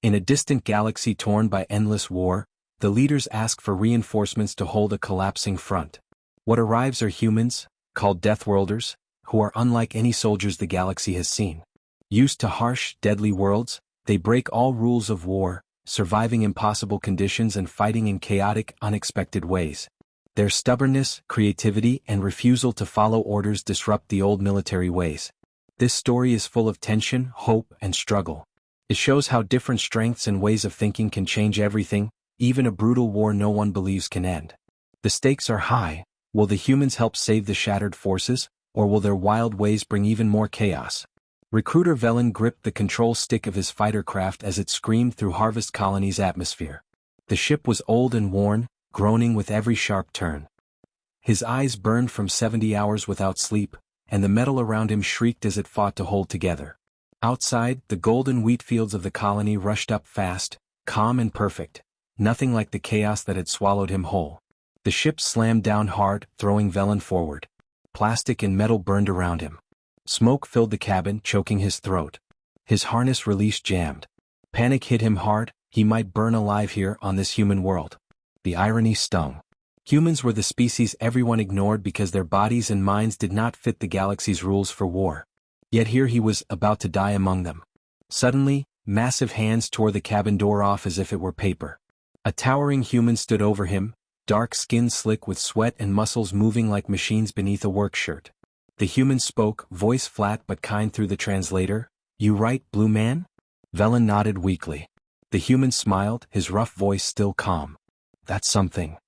In a distant galaxy torn by endless war, the leaders ask for reinforcements to hold a collapsing front. What arrives are humans, called Deathworlders, who are unlike any soldiers the galaxy has seen. Used to harsh, deadly worlds, they break all rules of war, surviving impossible conditions and fighting in chaotic, unexpected ways. Their stubbornness, creativity, and refusal to follow orders disrupt the old military ways. This story is full of tension, hope, and struggle. It shows how different strengths and ways of thinking can change everything, even a brutal war no one believes can end. The stakes are high. Will the humans help save the shattered forces, or will their wild ways bring even more chaos? Recruiter Velen gripped the control stick of his fighter craft as it screamed through Harvest Colony's atmosphere. The ship was old and worn, groaning with every sharp turn. His eyes burned from 70 hours without sleep, and the metal around him shrieked as it fought to hold together. Outside, the golden wheat fields of the colony rushed up fast, calm and perfect, nothing like the chaos that had swallowed him whole. The ship slammed down hard, throwing Velen forward. Plastic and metal burned around him. Smoke filled the cabin, choking his throat. His harness release jammed. Panic hit him hard, he might burn alive here on this human world. The irony stung. Humans were the species everyone ignored because their bodies and minds did not fit the galaxy's rules for war. Yet here he was, about to die among them. Suddenly, massive hands tore the cabin door off as if it were paper. A towering human stood over him, dark skin slick with sweat and muscles moving like machines beneath a work shirt. The human spoke, voice flat but kind through the translator. "You right, blue man?" Velen nodded weakly. The human smiled, his rough voice still calm. "That's something."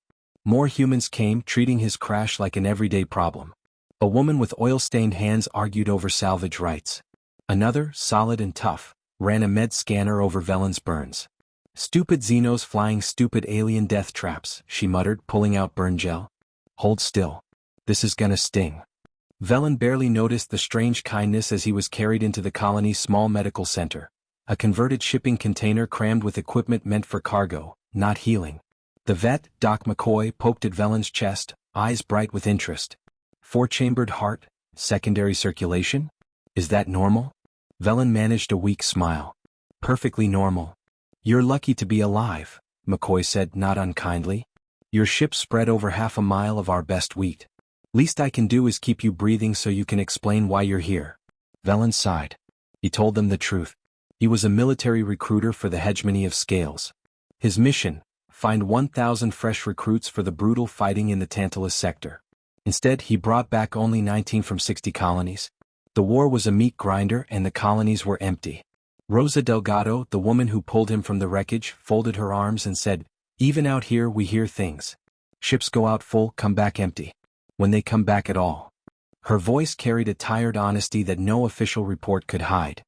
More humans came, treating his crash like an everyday problem. A woman with oil-stained hands argued over salvage rights. Another, solid and tough, ran a med scanner over Velen's burns. "Stupid Xenos flying stupid alien death traps," she muttered, pulling out burn gel. "Hold still. This is gonna sting." Velen barely noticed the strange kindness as he was carried into the colony's small medical center, a converted shipping container crammed with equipment meant for cargo, not healing. The vet, Doc McCoy, poked at Velen's chest, eyes bright with interest. "Four-chambered heart, secondary circulation? Is that normal?" Velen managed a weak smile. "Perfectly normal. You're lucky to be alive," McCoy said, not unkindly. "Your ship spread over 1/2 mile of our best wheat. Least I can do is keep you breathing so you can explain why you're here." Velen sighed. He told them the truth. He was a military recruiter for the hegemony of Scales. His mission: find 1,000 fresh recruits for the brutal fighting in the Tantalus sector. Instead, he brought back only 19 from 60 colonies. The war was a meat grinder and the colonies were empty. Rosa Delgado, the woman who pulled him from the wreckage, folded her arms and said, "Even out here we hear things. Ships go out full, come back empty. When they come back at all." Her voice carried a tired honesty that no official report could hide.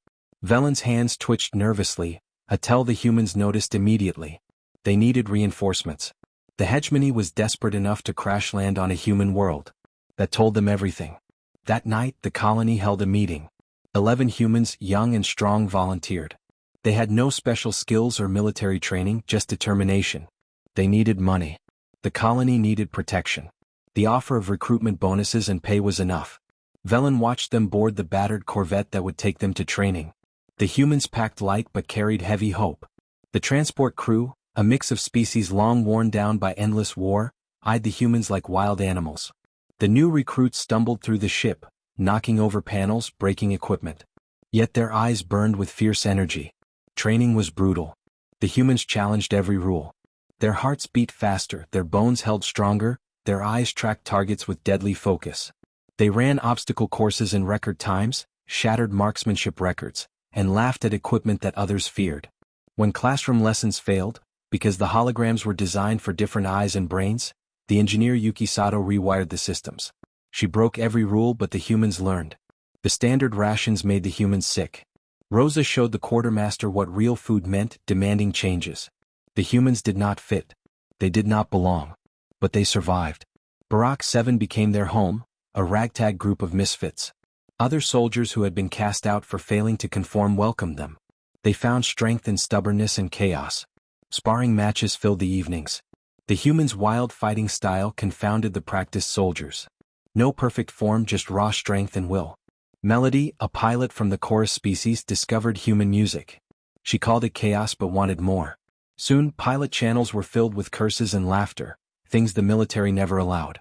Velen's hands twitched nervously, a tell the humans noticed immediately. They needed reinforcements. The hegemony was desperate enough to crash land on a human world. That told them everything. That night, the colony held a meeting. 11 humans, young and strong, volunteered. They had no special skills or military training, just determination. They needed money. The colony needed protection. The offer of recruitment bonuses and pay was enough. Velen watched them board the battered corvette that would take them to training. The humans packed light but carried heavy hope. The transport crew, a mix of species long worn down by endless war, eyed the humans like wild animals. The new recruits stumbled through the ship, knocking over panels, breaking equipment. Yet their eyes burned with fierce energy. Training was brutal. The humans challenged every rule. Their hearts beat faster, their bones held stronger, their eyes tracked targets with deadly focus. They ran obstacle courses in record times, shattered marksmanship records, and laughed at equipment that others feared. When classroom lessons failed, because the holograms were designed for different eyes and brains, the engineer Yuki Sato rewired the systems. She broke every rule but the humans learned. The standard rations made the humans sick. Rosa showed the quartermaster what real food meant, demanding changes. The humans did not fit. They did not belong. But they survived. Barak 7 became their home, a ragtag group of misfits. Other soldiers who had been cast out for failing to conform welcomed them. They found strength in stubbornness and chaos. Sparring matches filled the evenings. The humans' wild fighting style confounded the practiced soldiers. No perfect form, just raw strength and will. Melody, a pilot from the chorus species, discovered human music. She called it chaos but wanted more. Soon, pilot channels were filled with curses and laughter, things the military never allowed.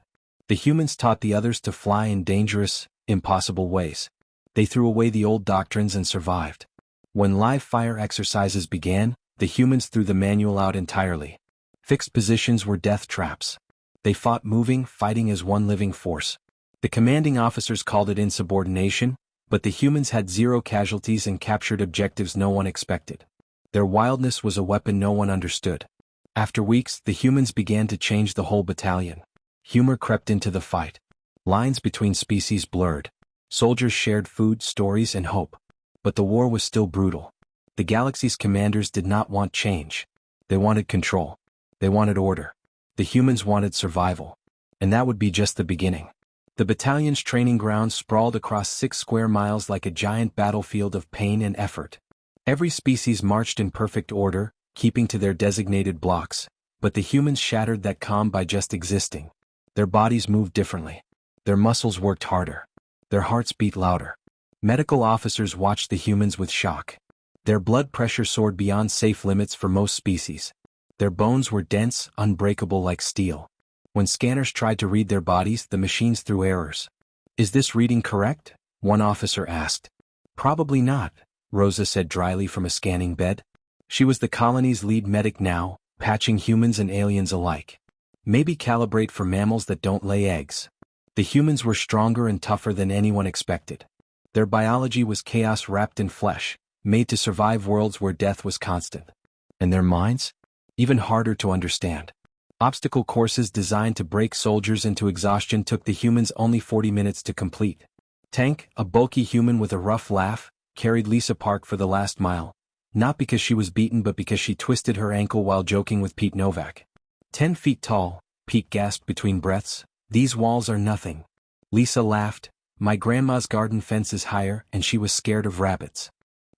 The humans taught the others to fly in dangerous, impossible ways. They threw away the old doctrines and survived. When live fire exercises began, the humans threw the manual out entirely. Fixed positions were death traps. They fought moving, fighting as one living force. The commanding officers called it insubordination, but the humans had zero casualties and captured objectives no one expected. Their wildness was a weapon no one understood. After weeks, the humans began to change the whole battalion. Humor crept into the fight. Lines between species blurred. Soldiers shared food, stories, and hope. But the war was still brutal. The galaxy's commanders did not want change. They wanted control. They wanted order. The humans wanted survival. And that would be just the beginning. The battalion's training grounds sprawled across 6 square miles like a giant battlefield of pain and effort. Every species marched in perfect order, keeping to their designated blocks, but the humans shattered that calm by just existing. Their bodies moved differently. Their muscles worked harder. Their hearts beat louder. Medical officers watched the humans with shock. Their blood pressure soared beyond safe limits for most species. Their bones were dense, unbreakable like steel. When scanners tried to read their bodies, the machines threw errors. "Is this reading correct?" one officer asked. "Probably not," Rosa said dryly from a scanning bed. She was the colony's lead medic now, patching humans and aliens alike. "Maybe calibrate for mammals that don't lay eggs." The humans were stronger and tougher than anyone expected. Their biology was chaos wrapped in flesh, made to survive worlds where death was constant. And their minds? Even harder to understand. Obstacle courses designed to break soldiers into exhaustion took the humans only 40 minutes to complete. Tank, a bulky human with a rough laugh, carried Lisa Park for the last mile, not because she was beaten but because she twisted her ankle while joking with Pete Novak. 10 feet tall, Pete gasped between breaths, "These walls are nothing." Lisa laughed, "My grandma's garden fence is higher," and she was scared of rabbits.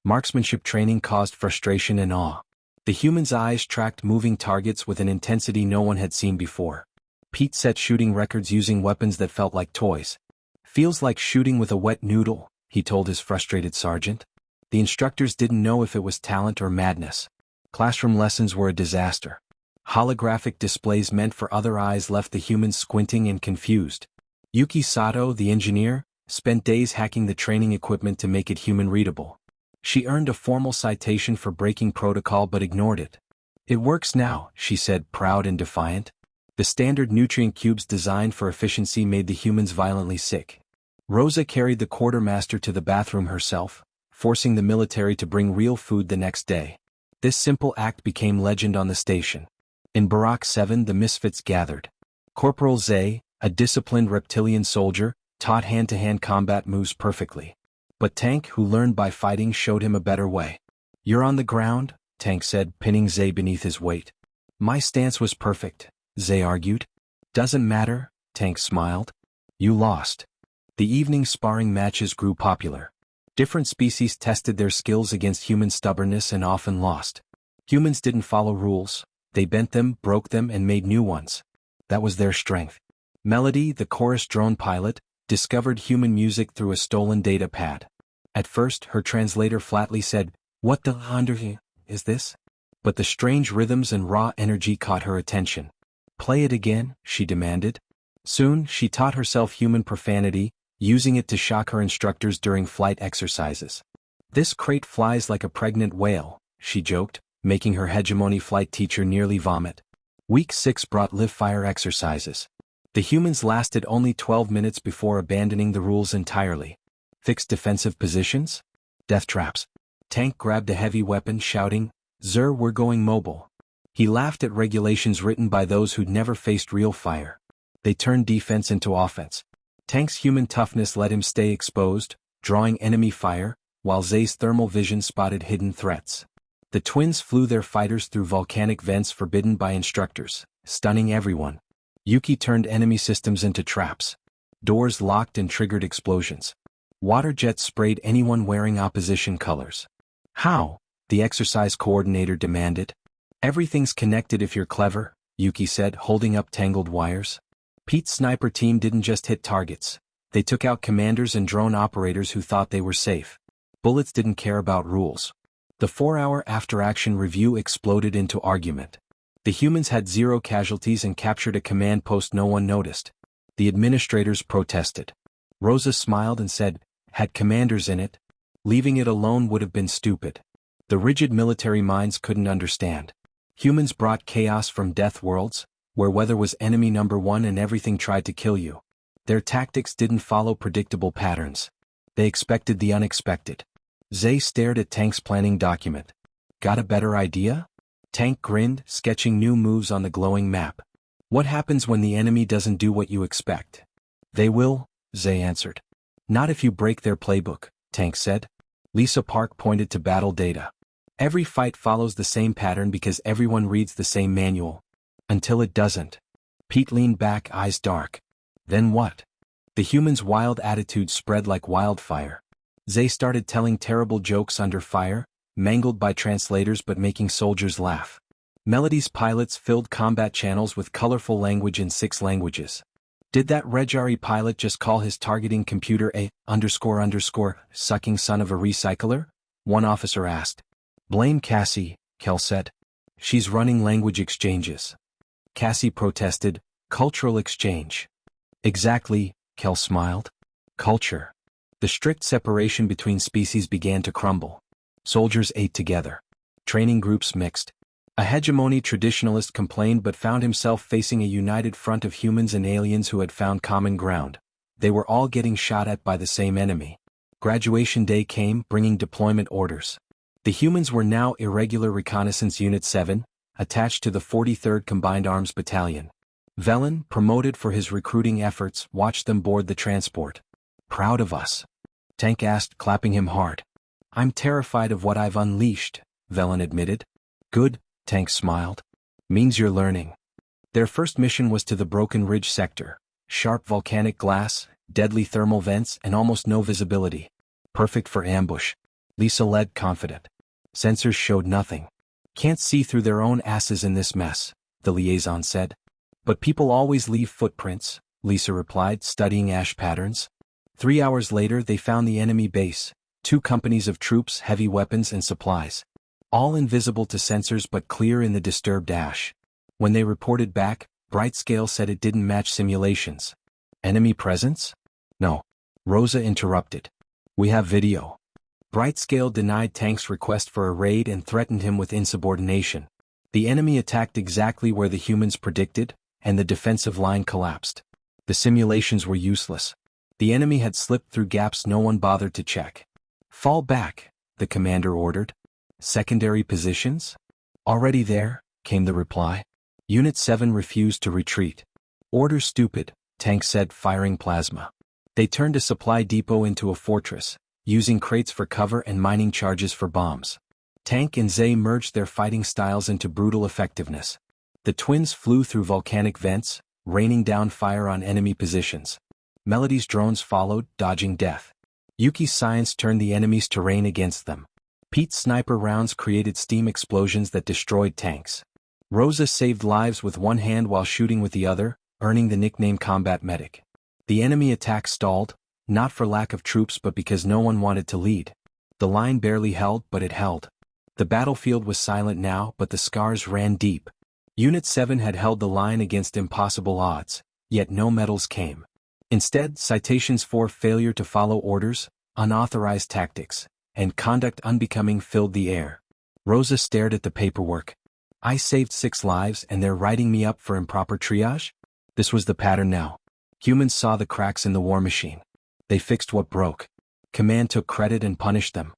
Marksmanship training caused frustration and awe. The humans' eyes tracked moving targets with an intensity no one had seen before. Pete set shooting records using weapons that felt like toys. "Feels like shooting with a wet noodle," he told his frustrated sergeant. The instructors didn't know if it was talent or madness. Classroom lessons were a disaster. Holographic displays meant for other eyes left the humans squinting and confused. Yuki Sato, the engineer, spent days hacking the training equipment to make it human-readable. She earned a formal citation for breaking protocol but ignored it. "It works now," she said, proud and defiant. The standard nutrient cubes designed for efficiency made the humans violently sick. Rosa carried the quartermaster to the bathroom herself, forcing the military to bring real food the next day. This simple act became legend on the station. In Barak 7 the misfits gathered. Corporal Zay, a disciplined reptilian soldier, taught hand-to-hand combat moves perfectly. But Tank, who learned by fighting, showed him a better way. "You're on the ground," Tank said, pinning Zay beneath his weight. "My stance was perfect," Zay argued. "Doesn't matter," Tank smiled. "You lost." The evening sparring matches grew popular. Different species tested their skills against human stubbornness and often lost. Humans didn't follow rules. They bent them, broke them, and made new ones. That was their strength. Melody, the chorus drone pilot, discovered human music through a stolen data pad. At first, her translator flatly said, "What the under is this?" But the strange rhythms and raw energy caught her attention. "Play it again," she demanded. Soon, she taught herself human profanity, using it to shock her instructors during flight exercises. "This crate flies like a pregnant whale," she joked, making her hegemony flight teacher nearly vomit. Week 6 brought live fire exercises. The humans lasted only 12 minutes before abandoning the rules entirely. Fixed defensive positions? Death traps. Tank grabbed a heavy weapon, shouting, "Zer, we're going mobile." He laughed at regulations written by those who'd never faced real fire. They turned defense into offense. Tank's human toughness let him stay exposed, drawing enemy fire, while Zay's thermal vision spotted hidden threats. The twins flew their fighters through volcanic vents forbidden by instructors, stunning everyone. Yuki turned enemy systems into traps. Doors locked and triggered explosions. Water jets sprayed anyone wearing opposition colors. "How?" the exercise coordinator demanded. "Everything's connected if you're clever," Yuki said, holding up tangled wires. Pete's sniper team didn't just hit targets. They took out commanders and drone operators who thought they were safe. Bullets didn't care about rules. The 4-hour after-action review exploded into argument. The humans had 0 casualties and captured a command post no one noticed. The administrators protested. Rosa smiled and said, "Had commanders in it? Leaving it alone would have been stupid." The rigid military minds couldn't understand. Humans brought chaos from Deathworlds, where weather was enemy number one and everything tried to kill you. Their tactics didn't follow predictable patterns. They expected the unexpected. Zay stared at Tank's planning document. "Got a better idea?" Tank grinned, sketching new moves on the glowing map. "What happens when the enemy doesn't do what you expect?" "They will," Zay answered. "Not if you break their playbook," Tank said. Lisa Park pointed to battle data. "Every fight follows the same pattern because everyone reads the same manual. Until it doesn't." Pete leaned back, eyes dark. "Then what?" The humans' wild attitude spread like wildfire. Zay started telling terrible jokes under fire, mangled by translators but making soldiers laugh. Melody's pilots filled combat channels with colorful language in 6 languages. "Did that Regari pilot just call his targeting computer a sucking son of a recycler?" one officer asked. "Blame Cassie," Kel said. "She's running language exchanges." Cassie protested, "Cultural exchange." "Exactly," Kel smiled. "Culture." The strict separation between species began to crumble. Soldiers ate together. Training groups mixed. A hegemony traditionalist complained but found himself facing a united front of humans and aliens who had found common ground. They were all getting shot at by the same enemy. Graduation day came, bringing deployment orders. The humans were now Irregular Reconnaissance Unit 7, attached to the 43rd Combined Arms Battalion. Velen, promoted for his recruiting efforts, watched them board the transport. "Proud of us?" Tank asked, clapping him hard. "I'm terrified of what I've unleashed," Velen admitted. "Good," Tank smiled. "Means you're learning." Their first mission was to the Broken Ridge sector. Sharp volcanic glass, deadly thermal vents, and almost no visibility. Perfect for ambush. Lisa led, confident. Sensors showed nothing. "Can't see through their own asses in this mess," the liaison said. "But people always leave footprints," Lisa replied, studying ash patterns. 3 hours later they found the enemy base, 2 companies of troops, heavy weapons and supplies. All invisible to sensors but clear in the disturbed ash. When they reported back, Brightscale said it didn't match simulations. "Enemy presence?" "No." Rosa interrupted. "We have video." Brightscale denied Tank's request for a raid and threatened him with insubordination. The enemy attacked exactly where the humans predicted, and the defensive line collapsed. The simulations were useless. The enemy had slipped through gaps no one bothered to check. "Fall back," the commander ordered. "Secondary positions?" "Already there," came the reply. Unit 7 refused to retreat. "Order stupid," Tank said, firing plasma. They turned a supply depot into a fortress, using crates for cover and mining charges for bombs. Tank and Zay merged their fighting styles into brutal effectiveness. The twins flew through volcanic vents, raining down fire on enemy positions. Melody's drones followed, dodging death. Yuki's science turned the enemy's terrain against them. Pete's sniper rounds created steam explosions that destroyed tanks. Rosa saved lives with one hand while shooting with the other, earning the nickname Combat Medic. The enemy attack stalled, not for lack of troops but because no one wanted to lead. The line barely held, but it held. The battlefield was silent now, but the scars ran deep. Unit 7 had held the line against impossible odds, yet no medals came. Instead, citations for failure to follow orders, unauthorized tactics, and conduct unbecoming filled the air. Rosa stared at the paperwork. "I saved 6 lives and they're writing me up for improper triage?" This was the pattern now. Humans saw the cracks in the war machine. They fixed what broke. Command took credit and punished them.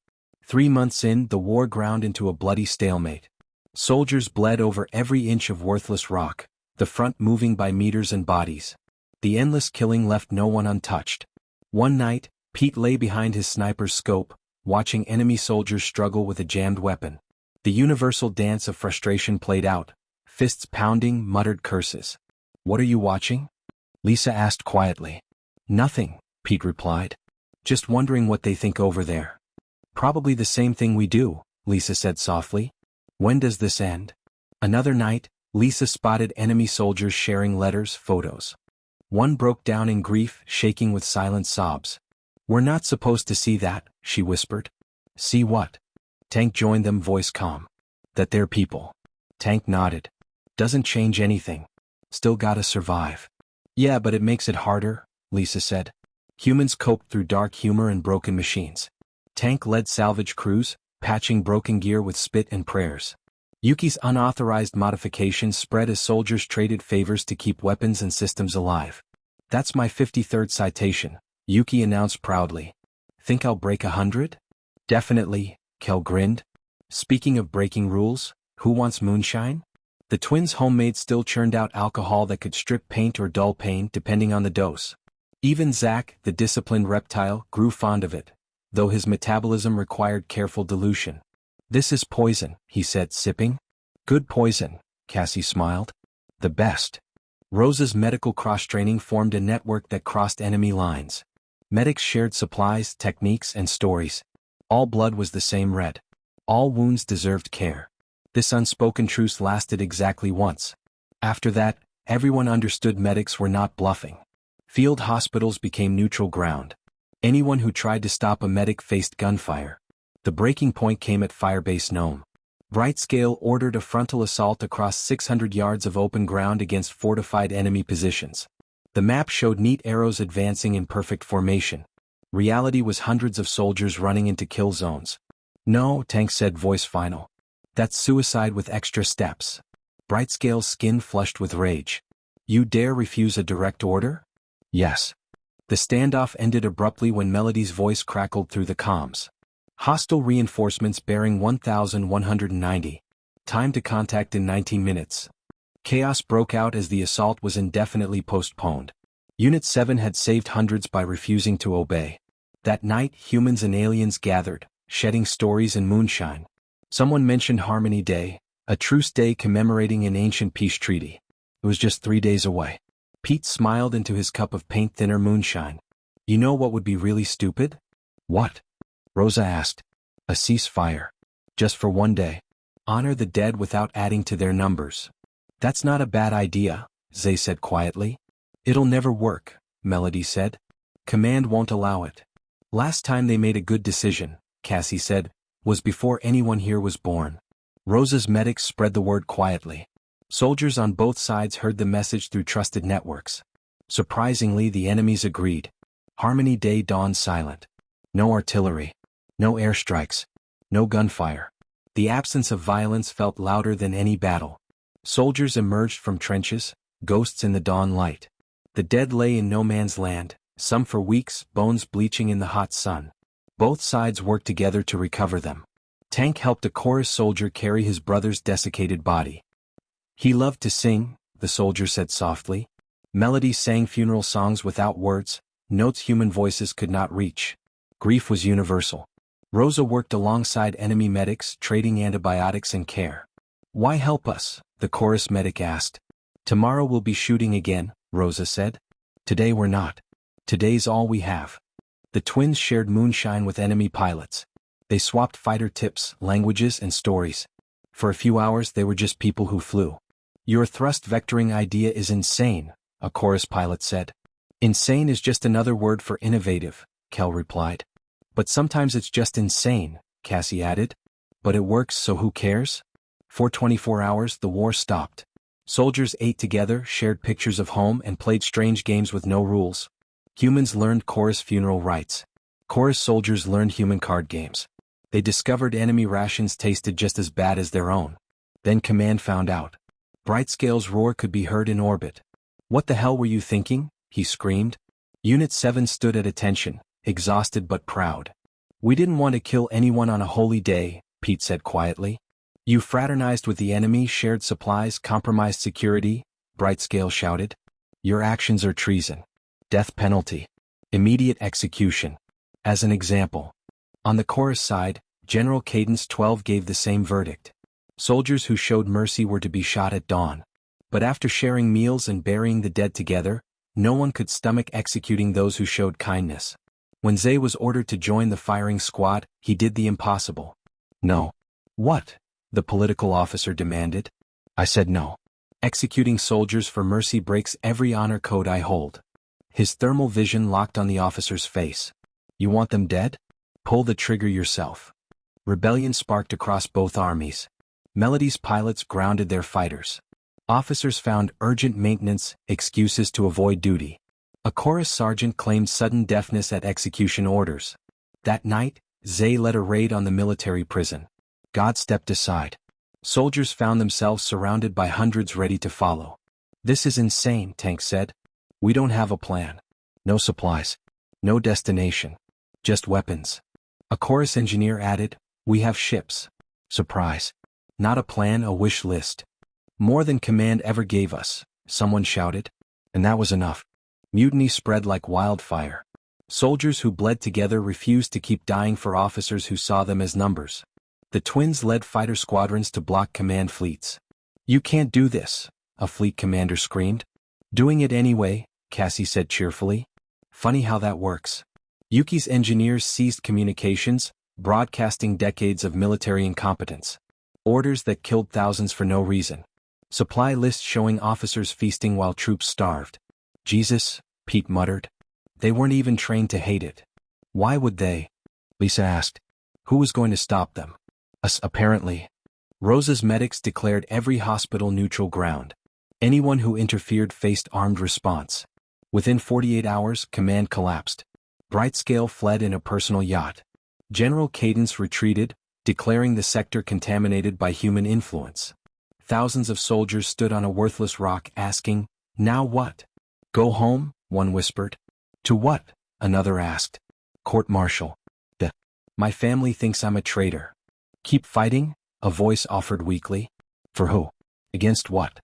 3 months in, the war ground into a bloody stalemate. Soldiers bled over every inch of worthless rock, the front moving by meters and bodies. The endless killing left no one untouched. One night, Pete lay behind his sniper's scope, watching enemy soldiers struggle with a jammed weapon. The universal dance of frustration played out, fists pounding, muttered curses. "What are you watching?" Lisa asked quietly. "Nothing," Pete replied. "Just wondering what they think over there." "Probably the same thing we do," Lisa said softly. "When does this end?" Another night, Lisa spotted enemy soldiers sharing letters, photos. One broke down in grief, shaking with silent sobs. "We're not supposed to see that," she whispered. "See what?" Tank joined them, voice calm. That they're people. Tank nodded. Doesn't change anything. Still gotta survive. Yeah, but it makes it harder, Lisa said. Humans coped through dark humor and broken machines. Tank led salvage crews, patching broken gear with spit and prayers. Yuki's unauthorized modifications spread as soldiers traded favors to keep weapons and systems alive. That's my 53rd citation, Yuki announced proudly. Think I'll break 100? Definitely, Kel grinned. Speaking of breaking rules, who wants moonshine? The twins' homemade still churned out alcohol that could strip paint or dull pain depending on the dose. Even Zack, the disciplined reptile, grew fond of it, though his metabolism required careful dilution. This is poison, he said, sipping. Good poison, Cassie smiled. The best. Rosa's medical cross-training formed a network that crossed enemy lines. Medics shared supplies, techniques, and stories. All blood was the same red. All wounds deserved care. This unspoken truce lasted exactly once. After that, everyone understood medics were not bluffing. Field hospitals became neutral ground. Anyone who tried to stop a medic faced gunfire. The breaking point came at Firebase Nome. Brightscale ordered a frontal assault across 600 yards of open ground against fortified enemy positions. The map showed neat arrows advancing in perfect formation. Reality was hundreds of soldiers running into kill zones. No, Tank said, voice final. That's suicide with extra steps. Brightscale's skin flushed with rage. You dare refuse a direct order? Yes. The standoff ended abruptly when Melody's voice crackled through the comms. Hostile reinforcements bearing 1,190. Time to contact in 19 minutes. Chaos broke out as the assault was indefinitely postponed. Unit 7 had saved hundreds by refusing to obey. That night, humans and aliens gathered, shedding stories and moonshine. Someone mentioned Harmony Day, a truce day commemorating an ancient peace treaty. It was just 3 days away. Pete smiled into his cup of paint-thinner moonshine. You know what would be really stupid? What? Rosa asked. A ceasefire. Just for 1 day. Honor the dead without adding to their numbers. That's not a bad idea, Zay said quietly. It'll never work, Melody said. Command won't allow it. Last time they made a good decision, Cassie said, was before anyone here was born. Rosa's medics spread the word quietly. Soldiers on both sides heard the message through trusted networks. Surprisingly, the enemies agreed. Harmony Day dawned silent. No artillery. No airstrikes. No gunfire. The absence of violence felt louder than any battle. Soldiers emerged from trenches, ghosts in the dawn light. The dead lay in no man's land, some for weeks, bones bleaching in the hot sun. Both sides worked together to recover them. Tank helped a chorus soldier carry his brother's desiccated body. He loved to sing, the soldier said softly. Melody sang funeral songs without words, notes human voices could not reach. Grief was universal. Rosa worked alongside enemy medics, trading antibiotics and care. Why help us? The chorus medic asked. Tomorrow we'll be shooting again, Rosa said. Today we're not. Today's all we have. The twins shared moonshine with enemy pilots. They swapped fighter tips, languages, and stories. For a few hours they were just people who flew. Your thrust vectoring idea is insane, a chorus pilot said. Insane is just another word for innovative, Kel replied. But sometimes it's just insane, Cassie added. But it works, so who cares? For 24 hours the war stopped. Soldiers ate together, shared pictures of home, and played strange games with no rules. Humans learned chorus funeral rites. Chorus soldiers learned human card games. They discovered enemy rations tasted just as bad as their own. Then Command found out. Brightscale's roar could be heard in orbit. What the hell were you thinking? He screamed. Unit 7 stood at attention, exhausted but proud. We didn't want to kill anyone on a holy day, Pete said quietly. You fraternized with the enemy, shared supplies, compromised security, Brightscale shouted. Your actions are treason. Death penalty. Immediate execution. As an example. On the chorus side, General Cadence 12 gave the same verdict. Soldiers who showed mercy were to be shot at dawn. But after sharing meals and burying the dead together, no one could stomach executing those who showed kindness. When Zay was ordered to join the firing squad, he did the impossible. No. What? The political officer demanded. I said no. Executing soldiers for mercy breaks every honor code I hold. His thermal vision locked on the officer's face. You want them dead? Pull the trigger yourself. Rebellion sparked across both armies. Melody's pilots grounded their fighters. Officers found urgent maintenance excuses to avoid duty. A chorus sergeant claimed sudden deafness at execution orders. That night, Zay led a raid on the military prison. God stepped aside. Soldiers found themselves surrounded by hundreds ready to follow. "This is insane," Tank said. "We don't have a plan. No supplies. No destination. Just weapons." A chorus engineer added, "We have ships." Surprise. Not a plan, a wish list. "More than command ever gave us," someone shouted. And that was enough. Mutiny spread like wildfire. Soldiers who bled together refused to keep dying for officers who saw them as numbers. The twins led fighter squadrons to block command fleets. "You can't do this," a fleet commander screamed. "Doing it anyway," Cassie said cheerfully. "Funny how that works." Yuki's engineers seized communications, broadcasting decades of military incompetence. Orders that killed thousands for no reason. Supply lists showing officers feasting while troops starved. "Jesus," Pete muttered. "They weren't even trained to hate it." "Why would they?" Lisa asked. "Who was going to stop them?" "Us, apparently." Rosa's medics declared every hospital neutral ground. Anyone who interfered faced armed response. Within 48 hours, command collapsed. Brightscale fled in a personal yacht. General Cadence retreated, declaring the sector contaminated by human influence. Thousands of soldiers stood on a worthless rock asking, "Now what?" "Go home," one whispered. "To what?" another asked. "Court-martial." "My family thinks I'm a traitor." "Keep fighting," a voice offered weakly. "For who? Against what?"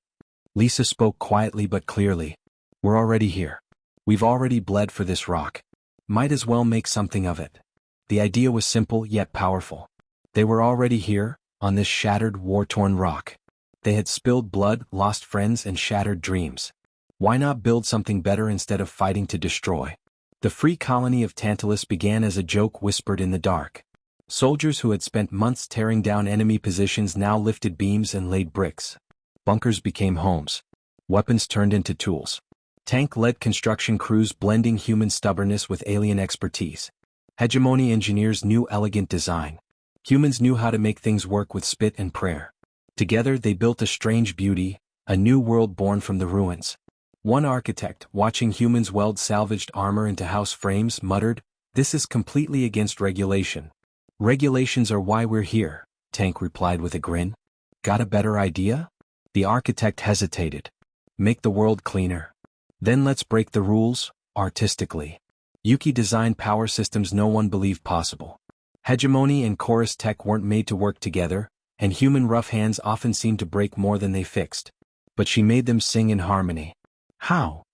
Lisa spoke quietly but clearly. "We're already here. We've already bled for this rock. Might as well make something of it." The idea was simple yet powerful. They were already here, on this shattered, war-torn rock. They had spilled blood, lost friends, and shattered dreams. Why not build something better instead of fighting to destroy? The free colony of Tantalus began as a joke whispered in the dark. Soldiers who had spent months tearing down enemy positions now lifted beams and laid bricks. Bunkers became homes. Weapons turned into tools. Tank-led construction crews blending human stubbornness with alien expertise. Hegemony engineers knew elegant design. Humans knew how to make things work with spit and prayer. Together they built a strange beauty, a new world born from the ruins. One architect, watching humans weld salvaged armor into house frames, muttered, "This is completely against regulation." "Regulations are why we're here," Tank replied with a grin. "Got a better idea?" The architect hesitated. "Make the world cleaner. Then let's break the rules, artistically." Yuki designed power systems no one believed possible. Hegemony and chorus tech weren't made to work together, and human rough hands often seemed to break more than they fixed. But she made them sing in harmony. "How?"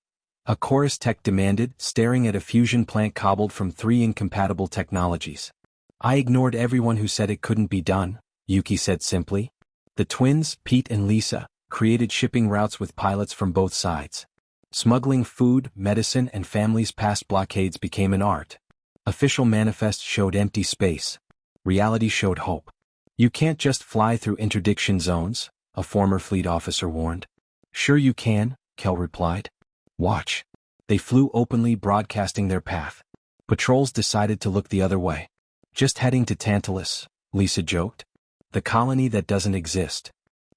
a chorus tech demanded, staring at a fusion plant cobbled from 3 incompatible technologies. "I ignored everyone who said it couldn't be done," Yuki said simply. The twins, Pete and Lisa, created shipping routes with pilots from both sides. Smuggling food, medicine, and families past blockades became an art. Official manifests showed empty space. Reality showed hope. "You can't just fly through interdiction zones," a former fleet officer warned. "Sure you can," Kel replied. "Watch." They flew openly, broadcasting their path. Patrols decided to look the other way. "Just heading to Tantalus," Lisa joked. "The colony that doesn't exist.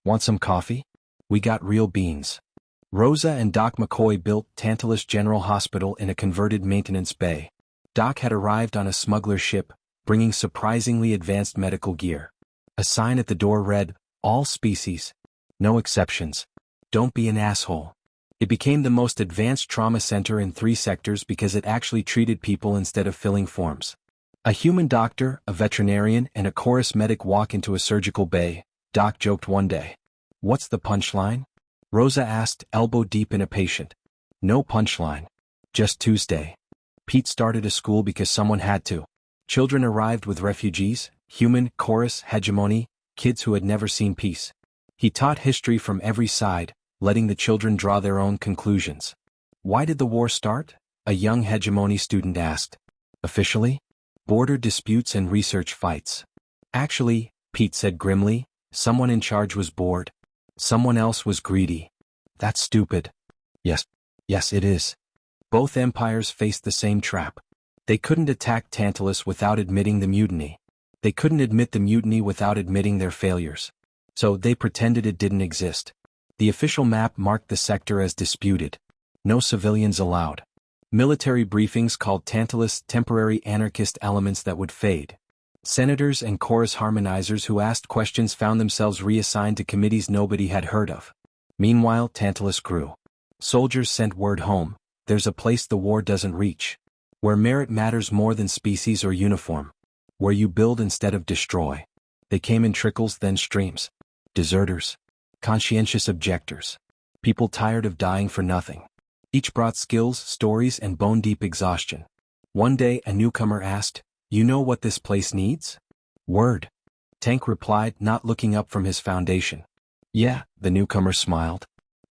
Want some coffee? We got real beans." Rosa and Doc McCoy built Tantalus General Hospital in a converted maintenance bay. Doc had arrived on a smuggler ship, bringing surprisingly advanced medical gear. A sign at the door read, "All species. No exceptions. Don't be an asshole." It became the most advanced trauma center in 3 sectors because it actually treated people instead of filling forms. A human doctor, a veterinarian, and a chorus medic walk into a surgical bay, Doc joked one day. "What's the punchline?" Rosa asked, elbow deep in a patient. "No punchline. Just Tuesday." Pete started a school because someone had to. Children arrived with refugees, human, chorus, hegemony, kids who had never seen peace. He taught history from every side, letting the children draw their own conclusions. "Why did the war start?" a young hegemony student asked. "Officially? Border disputes and research fights." "Actually," Pete said grimly, "someone in charge was bored. Someone else was greedy." "That's stupid." Yes, it is." Both empires faced the same trap. They couldn't attack Tantalus without admitting the mutiny. They couldn't admit the mutiny without admitting their failures. So they pretended it didn't exist. The official map marked the sector as disputed. No civilians allowed. Military briefings called Tantalus temporary anarchist elements that would fade. Senators and chorus harmonizers who asked questions found themselves reassigned to committees nobody had heard of. Meanwhile, Tantalus grew. Soldiers sent word home, there's a place the war doesn't reach. Where merit matters more than species or uniform. Where you build instead of destroy. They came in trickles, then streams. Deserters. Conscientious objectors. People tired of dying for nothing. Each brought skills, stories, and bone-deep exhaustion. One day a newcomer asked, "You know what this place needs?" "Word." Tank replied, not looking up from his foundation. "Yeah," the newcomer smiled.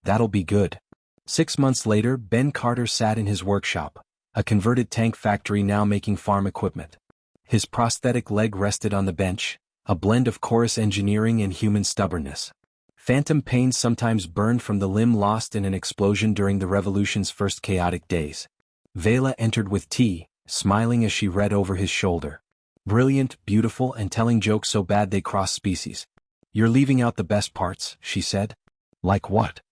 "That'll be good." 6 months later, Ben Carter sat in his workshop, a converted tank factory now making farm equipment. His prosthetic leg rested on the bench, a blend of chorus engineering and human stubbornness. Phantom pains sometimes burned from the limb lost in an explosion during the revolution's first chaotic days. Vela entered with tea, smiling as she read over his shoulder. "Brilliant, beautiful, and telling jokes so bad they cross species. You're leaving out the best parts," she said. "Like what?"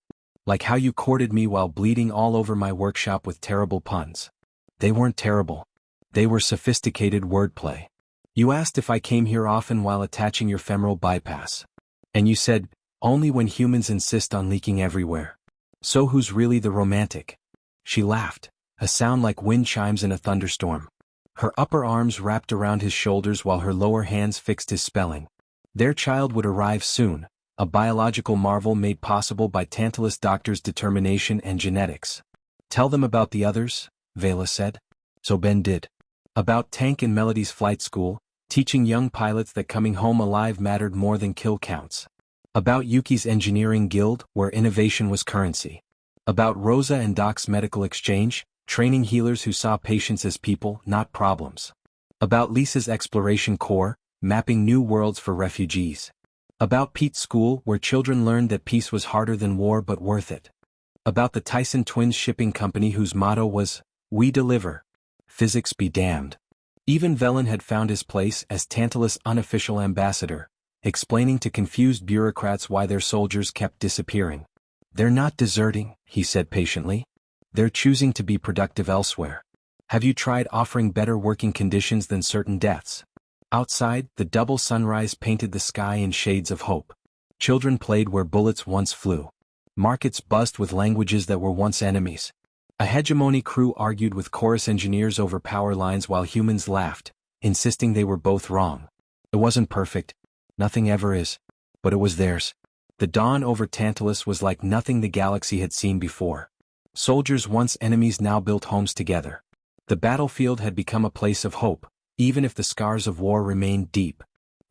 "Like how you courted me while bleeding all over my workshop with terrible puns." "They weren't terrible. They were sophisticated wordplay. You asked if I came here often while attaching your femoral bypass. And you said, only when humans insist on leaking everywhere. So who's really the romantic?" She laughed, a sound like wind chimes in a thunderstorm. Her upper arms wrapped around his shoulders while her lower hands fixed his spelling. Their child would arrive soon, a biological marvel made possible by Tantalus doctors' determination and genetics. "Tell them about the others," Vela said. So Ben did. About Tank and Melody's flight school, teaching young pilots that coming home alive mattered more than kill counts. About Yuki's engineering guild, where innovation was currency. About Rosa and Doc's medical exchange, training healers who saw patients as people, not problems. About Lisa's exploration corps, mapping new worlds for refugees. About Pete's school, where children learned that peace was harder than war but worth it. About the Tyson Twins shipping company whose motto was, "We deliver. Physics be damned." Even Velen had found his place as Tantalus' unofficial ambassador, explaining to confused bureaucrats why their soldiers kept disappearing. "They're not deserting," he said patiently. "They're choosing to be productive elsewhere. Have you tried offering better working conditions than certain deaths?" Outside, the double sunrise painted the sky in shades of hope. Children played where bullets once flew. Markets buzzed with languages that were once enemies. A hegemony crew argued with chorus engineers over power lines while humans laughed, insisting they were both wrong. It wasn't perfect. Nothing ever is. But it was theirs. The dawn over Tantalus was like nothing the galaxy had seen before. Soldiers once enemies now built homes together. The battlefield had become a place of hope, even if the scars of war remained deep.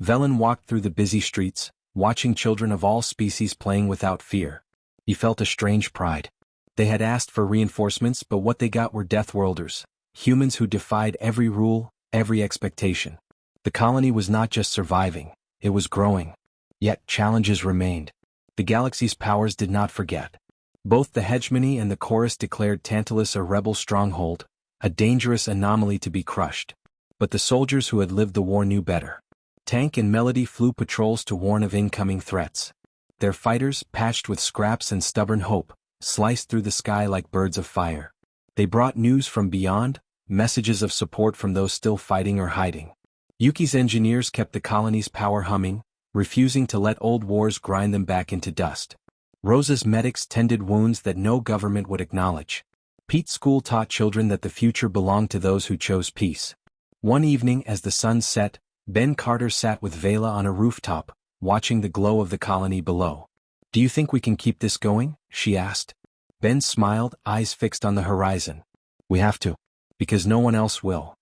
Velen walked through the busy streets, watching children of all species playing without fear. He felt a strange pride. They had asked for reinforcements, but what they got were Deathworlders, humans who defied every rule, every expectation. The colony was not just surviving, it was growing. Yet challenges remained. The galaxy's powers did not forget. Both the hegemony and the chorus declared Tantalus a rebel stronghold, a dangerous anomaly to be crushed. But the soldiers who had lived the war knew better. Tank and Melody flew patrols to warn of incoming threats. Their fighters, patched with scraps and stubborn hope, sliced through the sky like birds of fire. They brought news from beyond, messages of support from those still fighting or hiding. Yuki's engineers kept the colony's power humming, refusing to let old wars grind them back into dust. Rosa's medics tended wounds that no government would acknowledge. Pete's school taught children that the future belonged to those who chose peace. One evening as the sun set, Ben Carter sat with Vela on a rooftop, watching the glow of the colony below. "Do you think we can keep this going?" she asked. Ben smiled, eyes fixed on the horizon. "We have to. Because no one else will."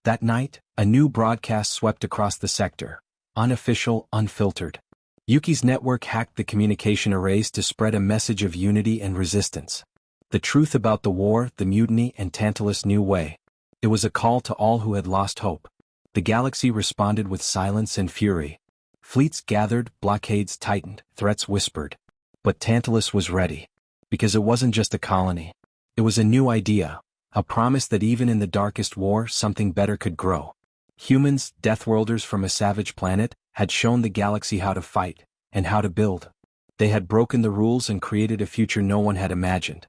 That night, a new broadcast swept across the sector. Unofficial, unfiltered. Yuki's network hacked the communication arrays to spread a message of unity and resistance. The truth about the war, the mutiny, and Tantalus' new way. It was a call to all who had lost hope. The galaxy responded with silence and fury. Fleets gathered, blockades tightened, threats whispered. But Tantalus was ready. Because it wasn't just a colony. It was a new idea, a promise that even in the darkest war something better could grow. Humans, Deathworlders from a savage planet, had shown the galaxy how to fight, and how to build. They had broken the rules and created a future no one had imagined.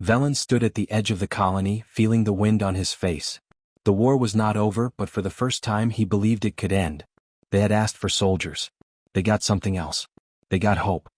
Velen stood at the edge of the colony, feeling the wind on his face. The war was not over, but for the first time he believed it could end. They had asked for soldiers. They got something else. They got hope.